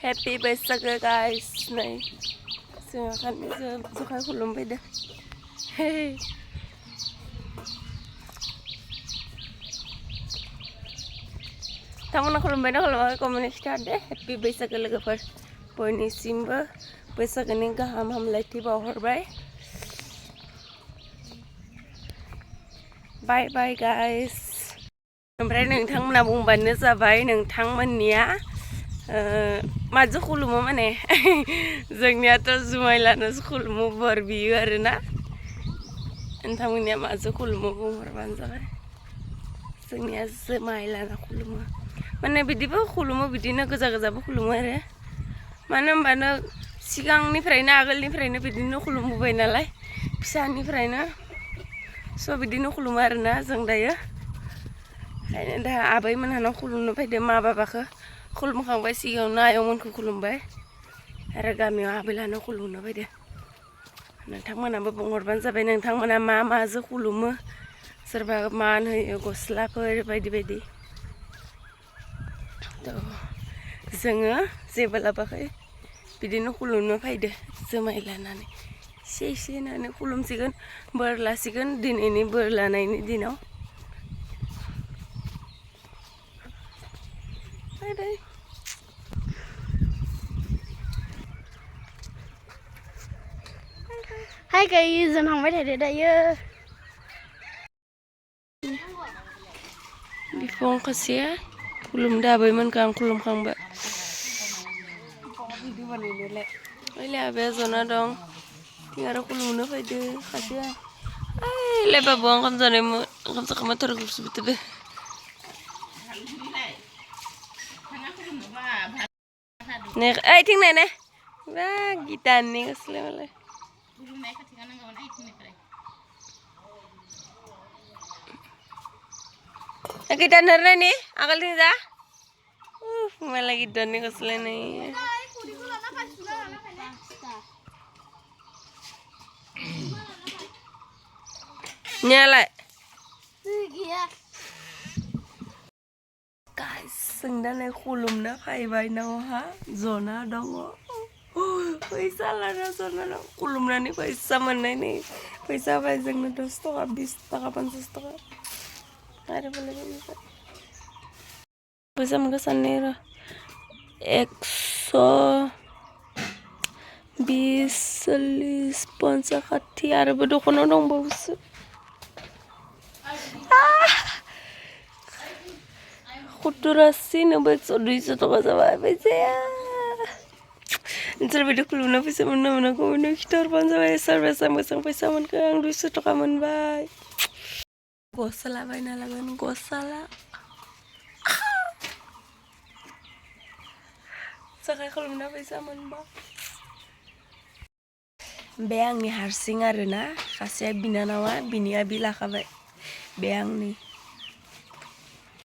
Happy Baisakha guys नै जों खाननैसो जखाय खुलुमफैदो थांमोना खुलुमबाय ना खुलुमाखै कमेन्ट खिथाहरदो Happy Baisakha लोगोफोर बयनिसिमबो बैसागोनि गाहाम हामलायथि बावहरबाय बाय बाय गाइस ओमफ्राय नोंथांमोना बुंबानो जाबाय नोंथांमोननिया माजों खुलुमो माने जोंनियाथ' जुमाय लानासो खुलुमो बोर बियो आरोना नोंथांमोननिया माजों खुलुमो बुंहरबानो जाबाय जोंनिया जुमाय लाना खुलुमो माने बिदिबो खुलुमो बिदिनो गोजा गोजाबो खुलुमो आरो मानो होनबानो सिगांनिफ्रायनो आगोलनिफ्रायनो बिदिनो खुलुमबोबाय नालाय फिसानिफ्रायनो स' बिदिनो खुलुमो आरोना जों दायो ओंखायनो दा आबैमोनहानाव खुलुमनो फैदो मा बाबाखौ खुलुमखांबाय सिगाङावनो आयंमोनखौ खुलुमबाय आरो गामियाव आबैलाहानाव खुलुमनो फैदो नोंथांमोनाबो बुंहरबानो जाबाय नोंथांमोना मा माजों खुलुमो सोरबा मान होयो गस्लाफोर बायदि बायदि जोङो जेबो लाबोआखै बिदिनो खुलुमनो फैदो जुमाय लानानै एसे होनानै खुलुमसिगोन बोर लासिगोन दिनैनि बोर लानायनि दिनाव Hi guys, जों थांबाय थादो दायो बिफां खासेया खुलुमदो आबैमोनखौ आं खुलुमखांबाय ओइले आबैया जना दं थिं आरो खुलुमनो फैदो खासेया ओइले बाबुआ ओंखाम जानायमोन ओंखाम जाखांबा थरखौसो बिथ'दो ने ओइ थिं नाय ने बा गिटारनि गस्ला मालाय गिटार नरनाय नि आगोलथिं जा मालाय गिटारनि गस्ला नै नियालाय guys जों दा नै खुलुमना फैबाय नावहा जना दङ फैसा लाना जना दं खुलुमनानै फैसा मोननायनि फैसा होबाय जोंनो 10 थाखा 20 थाखा 50 थाखा आरो फैसा मोनगोन साननै र' 120 40 50 60 आरोबो दखानाव दंबावोसो Kuturasi nambah 200 taka sama faisaया नोंसोर बायदि खुलुमना फैसा मोनना कमेन्टआव खिथाहरबानो जाबाय सोरबा मोजां फैसा मोनखो आं 200 थाखा मोनबाय गस्ला बायना लागोन गस्ला जाखाय खुलुमना फैसा मोनबा बे आंनि हारसिं आरोना सासेया बिनानावा बिनिया बिलाखाबाय बे आंनि